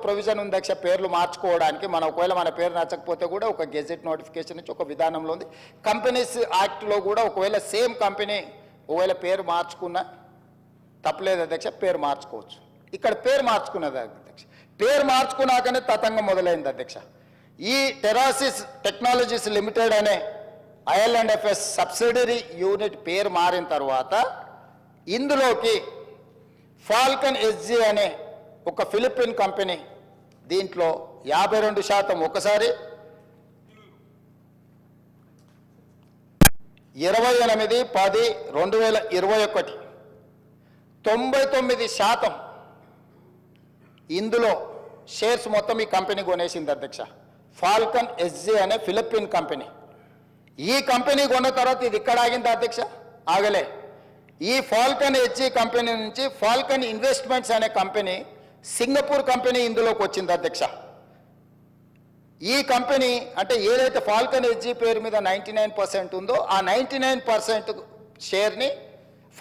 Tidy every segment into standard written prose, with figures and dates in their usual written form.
Provision ఉంది అధ్యక్ష పేర్లు మార్చుకోవడానికి. మన ఒకవేళ మన పేరు నచ్చకపోతే కూడా ఒక గెజెట్ నోటిఫికేషన్ ఇచ్చి ఒక విధానంలో ఉంది. కంపెనీస్ యాక్ట్లో కూడా ఒకవేళ సేమ్ కంపెనీ ఒకవేళ పేరు మార్చుకున్నా తప్పలేదు అధ్యక్ష, పేరు మార్చుకోవచ్చు. ఇక్కడ పేరు మార్చుకున్నది అధ్యక్ష, పేరు మార్చుకున్నాకనే తతంగం మొదలైంది అధ్యక్ష. ఈ టెరాసిస్ టెక్నాలజీస్ లిమిటెడ్ అనే IL&FS సబ్సిడరీ యూనిట్ పేరు మారిన తర్వాత ఇందులోకి ఫాల్కన్ SG అనే ఒక ఫిలిపిన్ కంపెనీ దీంట్లో 52% ఒకసారి 28/10/2021 99% ఇందులో షేర్స్ మొత్తం ఈ కంపెనీ కొనేసింది అధ్యక్ష. ఫాల్కన్ SG అనే ఫిలిపిన్ కంపెనీ. ఈ కంపెనీ కొన్న తర్వాత ఇది ఇక్కడ ఆగింది అధ్యక్ష, ఆగలే. ఈ ఫాల్కన్ SG కంపెనీ నుంచి ఫాల్కన్ ఇన్వెస్ట్మెంట్స్ అనే కంపెనీ సింగపూర్ కంపెనీ ఇందులోకి వచ్చింది అధ్యక్ష. ఈ కంపెనీ అంటే ఏదైతే ఫాల్కన్ SG పేరు మీద 99% ఉందో ఆ 99% షేర్ని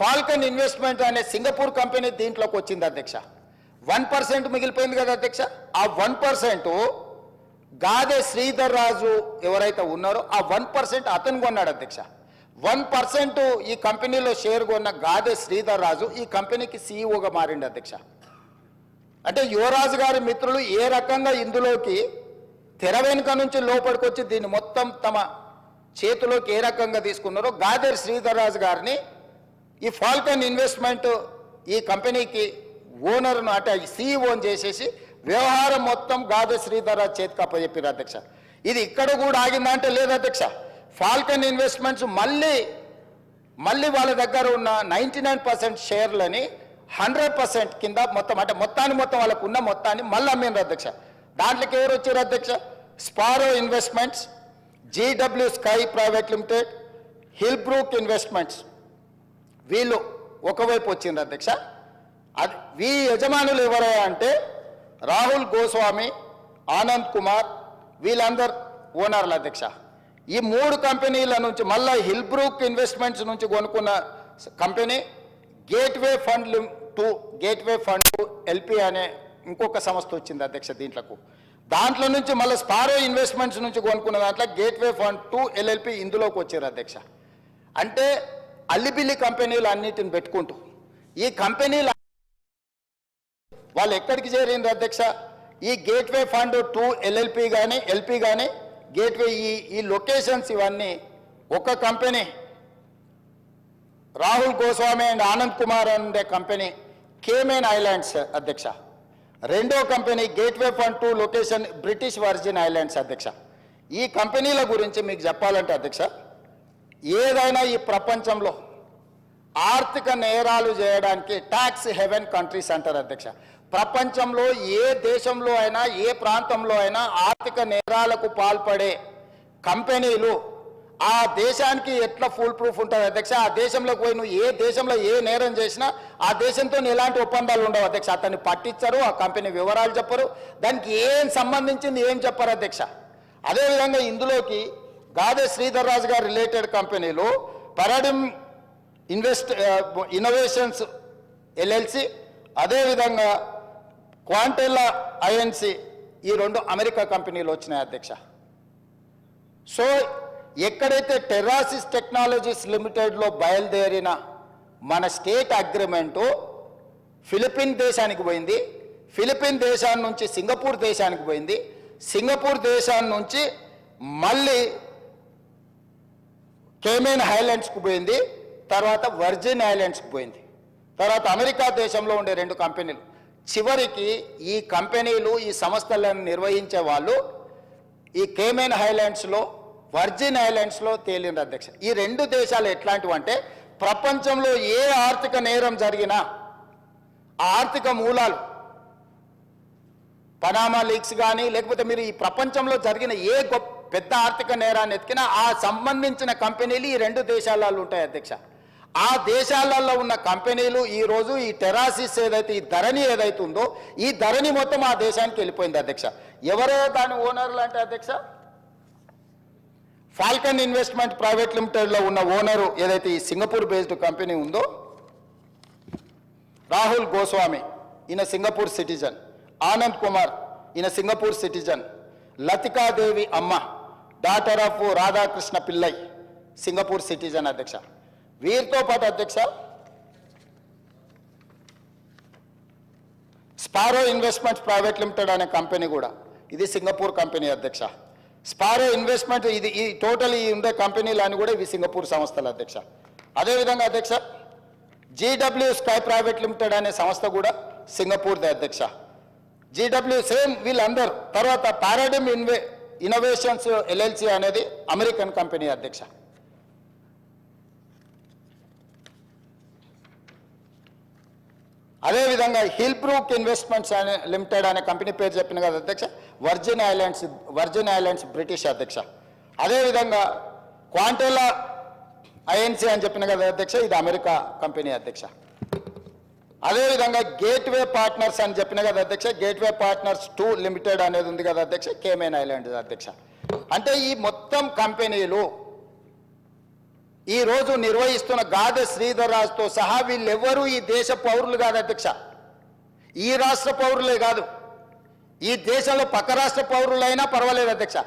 ఫాల్కన్ ఇన్వెస్ట్మెంట్ అనే సింగపూర్ కంపెనీ దీంట్లోకి వచ్చింది అధ్యక్ష. 1% మిగిలిపోయింది కదా అధ్యక్ష. ఆ 1% గాదే శ్రీధర్ రాజు ఎవరైతే ఉన్నారో ఆ 1% అతను కొన్నాడు అధ్యక్ష. 1% ఈ కంపెనీలో షేర్ కొన్న గాదే శ్రీధర్ రాజు ఈ కంపెనీకి CEOగా మారిండు అధ్యక్ష. అంటే యువరాజు గారి మిత్రులు ఏ రకంగా ఇందులోకి తెర వెనుక నుంచి లోపలికి వచ్చి దీన్ని మొత్తం తమ చేతిలోకి ఏ రకంగా తీసుకున్నారో గాదే శ్రీధర్ రాజు గారిని ఈ ఫాల్కన్ ఇన్వెస్ట్మెంట్ ఈ కంపెనీకి ఓనర్ను అంటే CEO చేసేసి వ్యవహారం మొత్తం గాదే శ్రీధర్ రాజు చేతికి అప్పచెప్పారు అధ్యక్ష. ఇది ఇక్కడ కూడా ఆగిందంటే లేదు అధ్యక్ష. ఫాల్కన్ ఇన్వెస్ట్మెంట్స్ మళ్ళీ వాళ్ళ దగ్గర ఉన్న 99% షేర్లని 100% కింద మొత్తం అంటే మొత్తం వాళ్ళకు ఉన్న మొత్తాన్ని మళ్ళీ అమ్మినారు అధ్యక్ష. దాంట్లోకి ఎవరు వచ్చారు అధ్యక్ష? Sparrow Investments, GW Sky Private Limited, Hillbrook Investments వీళ్ళు ఒకవైపు వచ్చిండ్రు అధ్యక్ష. అది వీ యజమానులు ఎవరో అంటే రాహుల్ గోస్వామి, ఆనంద్ కుమార్ వీళ్ళందరు ఓనర్లు అధ్యక్ష. ఈ 3 కంపెనీల నుంచి మళ్ళీ హిల్బ్రూక్ ఇన్వెస్ట్మెంట్స్ నుంచి కొనుక్కున్న కంపెనీ గేట్వే ఫండ్ LP అనే ఇంకొక సంస్థ వచ్చింది అధ్యక్ష దాంట్లో నుంచి మళ్ళీ స్పారో ఇన్వెస్ట్మెంట్స్ నుంచి కొనుక్కున్న దాంట్లో గేట్వే ఫండ్ 2 LLP ఇందులోకి వచ్చారు అధ్యక్ష. అంటే అల్లిబిల్లి కంపెనీలు అన్నిటిని పెట్టుకుంటూ ఈ కంపెనీలు వాళ్ళు ఎక్కడికి చేరింది అధ్యక్ష? ఈ గేట్వే ఫండ్ 2 LLP కానీ LP కానీ గేట్వే ఈ లొకేషన్స్ ఇవన్నీ ఒక కంపెనీ రాహుల్ గోస్వామి అండ్ ఆనంద్ కుమార్ అనే కంపెనీ కేమెన్ ఐలాండ్స్ అధ్యక్ష. రెండో company gateway fund 2 location British virgin islands అధ్యక్ష. ఈ కంపెనీల గురించి మీకు చెప్పాలంటే అధ్యక్ష, ఏదైనా ఈ ప్రపంచంలో ఆర్థిక నేరాలు చేయడానికి ట్యాక్స్ హెవెన్ కంట్రీస్ అంటారు అధ్యక్ష. ప్రపంచంలో ఏ దేశంలో అయినా ఏ ప్రాంతంలో అయినా ఆర్థిక నేరాలకు పాల్పడే కంపెనీలు ఆ దేశానికి ఎట్లా ఫుల్ ప్రూఫ్ ఉంటుంది అధ్యక్ష? ఆ దేశంలోకి పోయి నువ్వు ఏ దేశంలో ఏ నేరం చేసినా ఆ దేశంతో ఎలాంటి ఒప్పందాలు ఉండవు అధ్యక్ష. అతన్ని పట్టించరు, ఆ కంపెనీ వివరాలు చెప్పరు, దానికి ఏం సంబంధించింది ఏం చెప్పరు అధ్యక్ష. అదేవిధంగా ఇందులోకి గాదే శ్రీధర్ రాజు గారు రిలేటెడ్ కంపెనీలు పారాడిమ్ ఇన్నోవేషన్స్ LLC, అదేవిధంగా క్వాంటెల్లా INC ఈ 2 అమెరికా కంపెనీలు వచ్చినాయి అధ్యక్ష. సో ఎక్కడైతే టెరాసిస్ టెక్నాలజీస్ లిమిటెడ్లో బయలుదేరిన మన స్టేట్ అగ్రిమెంటు ఫిలిపిన్ దేశానికి పోయింది, ఫిలిపిన్ దేశాన్ని నుంచి సింగపూర్ దేశానికి పోయింది, సింగపూర్ దేశాన్ని నుంచి మళ్ళీ కేమెన్ ఐలాండ్స్కి పోయింది, తర్వాత వర్జిన్ ఐలాండ్స్కి పోయింది, తర్వాత అమెరికా దేశంలో ఉండే 2 కంపెనీలు. చివరికి ఈ కంపెనీలు ఈ సంస్థలను నిర్వహించే వాళ్ళు ఈ కేమెన్ ఐలాండ్స్లో వర్జిన్ ఐలాండ్స్లో తేలింది అధ్యక్ష. ఈ 2 దేశాలు ఎట్లాంటివి అంటే ప్రపంచంలో ఏ ఆర్థిక నేరం జరిగినా ఆ ఆర్థిక మూలాలు పనామా లీక్స్ కానీ లేకపోతే మీరు ఈ ప్రపంచంలో జరిగిన ఏ పెద్ద ఆర్థిక నేరాన్ని ఎత్తికినా ఆ సంబంధించిన కంపెనీలు ఈ 2 దేశాలలో ఉంటాయి అధ్యక్ష. ఆ దేశాలలో ఉన్న కంపెనీలు ఈరోజు ఈ టెరాసిస్ ఏదైతే ఈ ధరణి ఏదైతే ఉందో ఈ ధరణి మొత్తం ఆ దేశానికి వెళ్ళిపోయింది అధ్యక్ష. ఎవరో దాని ఓనర్లు అంటే అధ్యక్ష ఫాల్కన్ ఇన్వెస్ట్మెంట్ ప్రైవేట్ లిమిటెడ్లో ఉన్న ఓనరు ఏదైతే ఈ సింగపూర్ బేస్డ్ కంపెనీ ఉందో రాహుల్ గోస్వామి, ఈయన సింగపూర్ సిటిజన్, ఆనంద్ కుమార్ ఈయన సింగపూర్ సిటిజన్. లతికాదేవి అమ్మ, daughter of Radhakrishna Pillai, Singapore citizen అధ్యక్ష. వీరితో పాటు అధ్యక్ష స్పారో ఇన్వెస్ట్మెంట్స్ ప్రైవేట్ లిమిటెడ్ అనే కంపెనీ కూడా, ఇది సింగపూర్ కంపెనీ అధ్యక్ష. స్పారో ఇన్వెస్ట్మెంట్ ఇది ఈ టోటల్ ఈ ఉండే కంపెనీలు అని కూడా ఇవి సింగపూర్ సంస్థలు అధ్యక్ష. అదేవిధంగా అధ్యక్ష జీడబ్ల్యూ స్కై ప్రైవేట్ లిమిటెడ్ అనే సంస్థ కూడా సింగపూర్ది అధ్యక్ష. జీడబ్ల్యూ సేమ్ వీళ్ళందరూ. తర్వాత పారాడిమ్ ఇన్నోవేషన్స్ ఎల్ఎల్సి అనేది అమెరికన్ కంపెనీ అధ్యక్ష. అదేవిధంగా హిల్ బ్రూక్ ఇన్వెస్ట్మెంట్స్ అనే లిమిటెడ్ అనే కంపెనీ పేరు చెప్పిన కదా అధ్యక్ష, వర్జిన్ ఐలాండ్స్ బ్రిటిష్ అధ్యక్ష. అదేవిధంగా క్వాంటెలా ఐఎన్సీ అని చెప్పిన కదా అధ్యక్ష, ఇది అమెరికా కంపెనీ అధ్యక్ష. అదేవిధంగా గేట్వే పార్ట్నర్స్ అని చెప్పిన కదా అధ్యక్ష, గేట్వే పార్ట్నర్స్ 2 లిమిటెడ్ అనేది ఉంది కదా అధ్యక్ష, కేమెన్ ఐలాండ్స్ అధ్యక్ష. అంటే ఈ మొత్తం కంపెనీలు ఈరోజు నిర్వహిస్తున్న గాదె శ్రీధర్ రాజుతో సహా వీళ్ళెవ్వరూ ఈ దేశ పౌరులు కాదు అధ్యక్ష. ఈ రాష్ట్ర పౌరులే కాదు, ఈ దేశంలో పక్క రాష్ట్ర పౌరులైనా పర్వాలేదు అధ్యక్ష.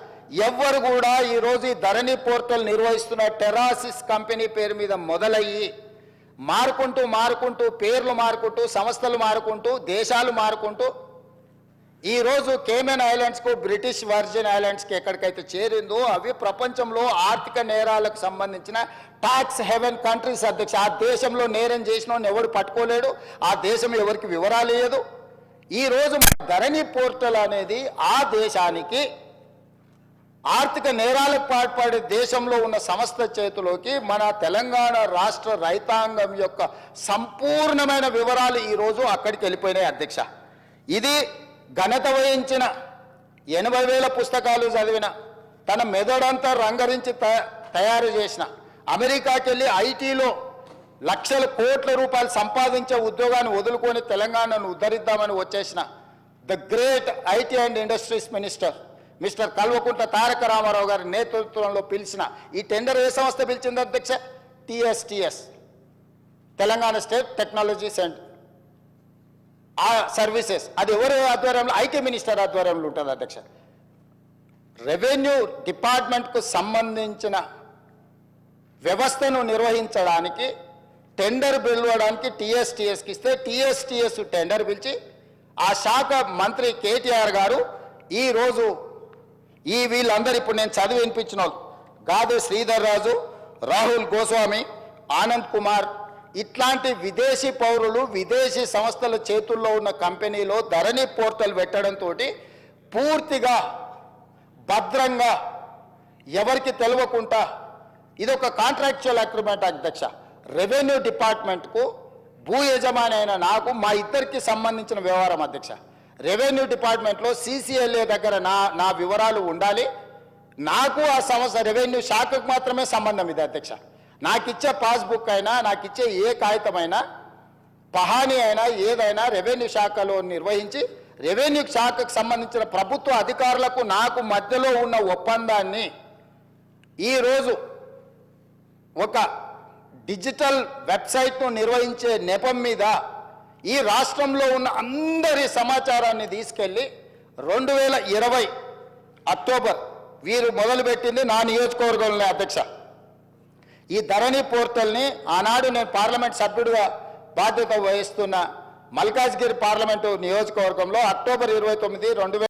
ఎవ్వరు కూడా ఈరోజు ఈ ధరణి పోర్టల్ నిర్వహిస్తున్న టెరాసిస్ కంపెనీ పేరు మీద మొదలయ్యి మారుకుంటూ పేర్లు మారుకుంటూ సంస్థలు మారుకుంటూ దేశాలు మారుకుంటూ ఈరోజు కేమెన్ ఐలాండ్స్కు బ్రిటిష్ వర్జిన్ ఐలాండ్స్కి ఎక్కడికైతే చేరిందో అవి ప్రపంచంలో ఆర్థిక నేరాలకు సంబంధించిన ట్యాక్స్ హెవెన్ కంట్రీస్ అధ్యక్ష. ఆ దేశంలో నేరం చేసిన ఎవడు పట్టుకోలేడు, ఆ దేశం ఎవరికి వివరాలు ఇవ్వదు. ఈరోజు ధరణి పోర్టల్ అనేది ఆ దేశానికి ఆర్థిక నేరాలకు పాల్పడే దేశంలో ఉన్న సంస్థ చేతిలోకి మన తెలంగాణ రాష్ట్ర రైతాంగం యొక్క సంపూర్ణమైన వివరాలు ఈరోజు అక్కడికి వెళ్ళిపోయినాయి అధ్యక్ష. ఇది ఘనత వహించిన 80,000 పుస్తకాలు చదివిన తన మెదడంతా రంగరించి తయారు చేసిన అమెరికాకి వెళ్ళి ఐటీలో లక్షల కోట్ల రూపాయలు సంపాదించే ఉద్యోగాన్ని వదులుకొని తెలంగాణను ఉద్ధరిద్దామని వచ్చేసిన the great IT and industries minister mister Kalvakuntla Taraka Ramarao గారి నేతృత్వంలో పిలిచిన ఈ టెండర్ ఏ సంస్థ పిలిచింది అధ్యక్ష? TSTS, Telangana State Technology Centre ఆ సర్వీసెస్. అది ఎవరి ఆధ్వర్యంలో? ఐటీ మినిస్టర్ ఆధ్వర్యంలో ఉంటుంది అధ్యక్ష. రెవెన్యూ డిపార్ట్మెంట్కు సంబంధించిన వ్యవస్థను నిర్వహించడానికి టెండర్ పిలవడానికి టీఎస్టీఎస్కి ఇస్తే టీఎస్టీఎస్ టెండర్ పిలిచి ఆ శాఖ మంత్రి కేటీఆర్ గారు ఈరోజు ఈ వీళ్ళందరూ ఇప్పుడు నేను చదివి వినిపించిన వాళ్ళు గాదె శ్రీధర్ రాజు, రాహుల్ గోస్వామి, ఆనంద్ కుమార్ ఇట్లాంటి విదేశీ పౌరులు విదేశీ సంస్థల చేతుల్లో ఉన్న కంపెనీలో ధరణి పోర్టల్ పెట్టడంతో పూర్తిగా భద్రంగా ఎవరికి తెలియకుండా ఇదొక కాంట్రాక్చువల్ అగ్రిమెంట్ అధ్యక్ష. రెవెన్యూ డిపార్ట్మెంట్కు భూ యజమాని అయిన నాకు మా ఇద్దరికి సంబంధించిన వ్యవహారం అధ్యక్ష. రెవెన్యూ డిపార్ట్మెంట్లో CCLA దగ్గర నా వివరాలు ఉండాలి. నాకు ఆ సంస్థ రెవెన్యూ శాఖకు మాత్రమే సంబంధం ఇది అధ్యక్ష. నాకు ఇచ్చే పాస్బుక్ అయినా నాకు ఇచ్చే ఏ కాగితమైనా పహానీ అయినా ఏదైనా రెవెన్యూ శాఖలో నిర్వహించి రెవెన్యూ శాఖకు సంబంధించిన ప్రభుత్వ అధికారులకు నాకు మధ్యలో ఉన్న ఒప్పందాన్ని ఈరోజు ఒక డిజిటల్ వెబ్సైట్ను నిర్వహించే నెపం మీద ఈ రాష్ట్రంలో ఉన్న అందరి సమాచారాన్ని తీసుకెళ్ళి 2020 అక్టోబర్ వీరు మొదలుపెట్టింది నా నియోజకవర్గంలో అధ్యక్ష. ఈ ధరణి పోర్టల్ని ఆనాడు నేను పార్లమెంట్ సభ్యుడిగా బాధ్యత వహిస్తున్న మల్కాజ్గిరి పార్లమెంటు నియోజకవర్గంలో అక్టోబర్ 29,